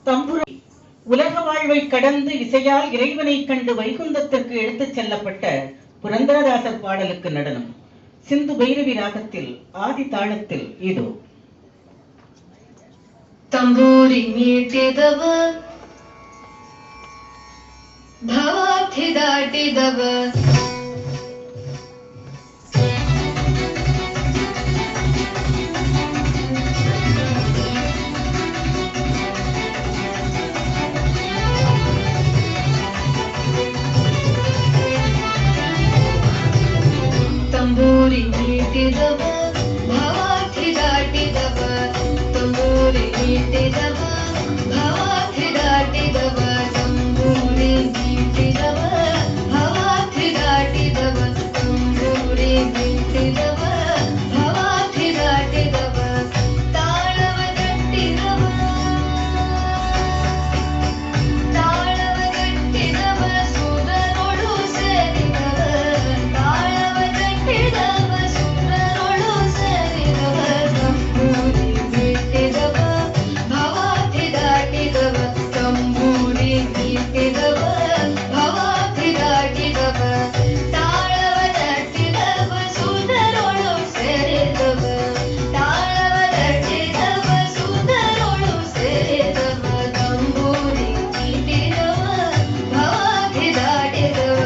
தம்புரு உலக வாழ்வை கடந்து இசையால் இறைவனை கண்டு வைகுந்தத்திற்கு எடுத்துச் செல்லப்பட்ட புரந்தரதாசர் பாடலுக்கு நடனம். சிந்து பைரவி ராகத்தில் ஆதி தாளத்தில் இது. ತಂಬೂರಿ ಮೀಟಿದವ ಭವಾಬ್ಧಿ ದಾಟಿದವ ತಂಬೂರಿ ಮೀಟಿದವ ಭವಾಬ್ಧಿ ದಾಟಿದವ ತಂಬೂರಿ ಮೀಟಿದವ ಭವಾಬ್ಧಿ ದಾಟಿದವ ತಂಬೂರಿ ಮೀಟಿದವ ಭವಾಬ್ಧಿ ದಾಟಿದವ ತಂಬೂರಿ ಮೀಟಿದವ ಭವಾಬ್ಧಿ ದಾಟಿದವ ತಾಳವ ಗಟ್ಟಿದವ ತಾಳವ ಗಟ್ಟಿದವ ಸುರನೊಳು ಸೇರಿದವ ತಾಳವ ಗಟ್ಟಿದವ ಸುರನೊಳು ಸೇರಿದವ ತಂಬೂರಿ ಮೀಟಿದವ ಭವಾಬ್ಧಿ ದಾಟಿದವ ತಂಬೂರಿ ಮೀಟಿದವ ಭವಾಬ್ಧಿ ದಾಟಿದವ ತಾಳವ ತಟ್ಟಿದವ ಸುರನೊಳು ಸೇರಿದವ ತಾಳವ ತಟ್ಟಿದವ ಸುರನೊಳು ಸೇರಿದವ ತಂಬೂರಿ ಮೀಟಿದವ ಭವಾಬ್ಧಿ ದಾಟಿದವ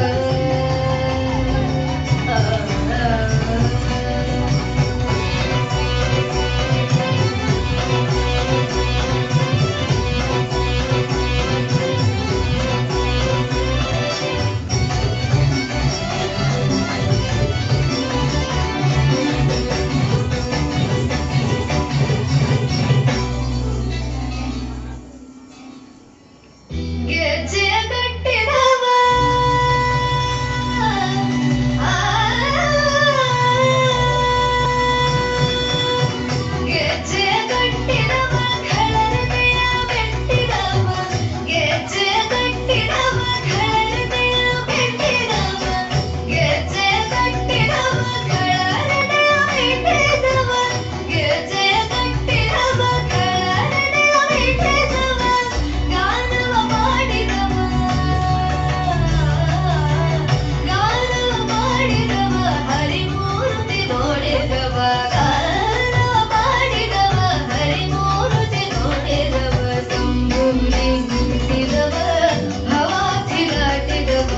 ಗೆಜ್ಜೆ ಕಟ್ಟಿದವ ಗೆಜ್ಜೆ ಕಟ್ಟಿದವ ಖಳರ್ಮೆಯ ಬೆಟ್ಟಿದವ ಗೆಜ್ಜೆ ಕಟ್ಟಿದವ ಖಳರ್ಮೆಯ ಬೆಟ್ಟಿದವ ಗೆಜ್ಜೆ ಕಟ್ಟಿದವ ಖಳರ್ಮೆಯ ಬೆಟ್ಟಿದವ ಗೆಜ್ಜೆ ಕಟ್ಟಿದವ ಖಳರ್ಮೆಯ ಬೆಟ್ಟಿದವ ಗಾನವ ಮಾಡಿದವ ಗಾನವ ಮಾಡಿದವ ಹರಿಮೂರ್ತಿ ನೋಡಿದವ ಗಾನವ ಮಾಡಿದವ ಹರಿಮೂರ್ತಿ ನೋಡಿದವ ತಂಬೂರಿ ಮೀಟಿದವ ಭವಾಬ್ಧಿ ದಾಟಿದವ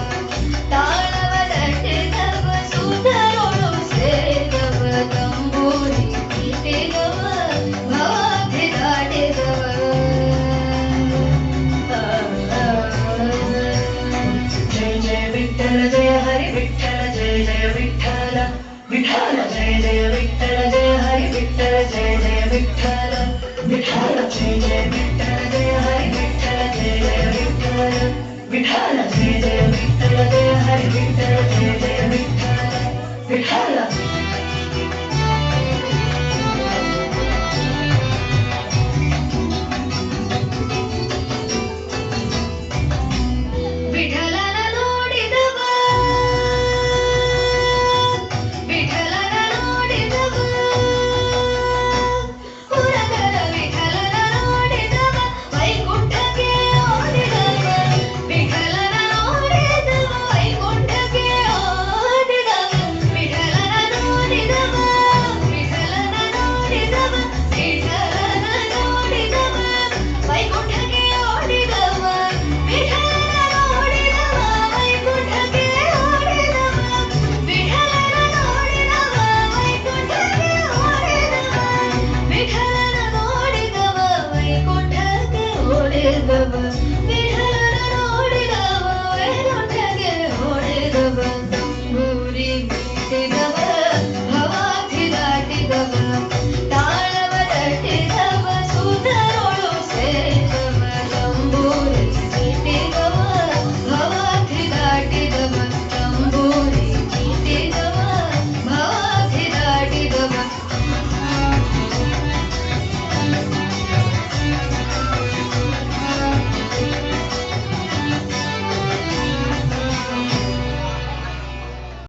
ತಾಳವ ತಟ್ಟಿದವ ಸುಧರೊಳು ಸೇರಿದವ ತಂಬೂರಿ ಮೀಟಿದವ ಭವಾಬ್ಧಿ ದಾಟಿದವ ಜಯ ಜಯ ವಿಠಲ ಜಯ ಹರಿ ವಿಠಲ ಜಯ ಜಯ ವಿಠಲ ವಿಠಲ ಜಯ ಜಯ ವಿಠಲ ಜಯ ಹರಿ ವಿಠಲ ಜಯ ಜಯ ವಿಠಲ ವಿಠಲ ಜಯ ಜಯ ವಿಠಲ ಜಯ ಹರಿ ವಿಠಲ ಜಯ ಜಯ ವಿಠಲ ವಿಠಲ ಜಯ ಜಯ ವಿಠಲ ಜಯ ಹರಿ ವಿಠಲ ಜಯ ಜಯ ವಿಠಲ ವಿಠಲ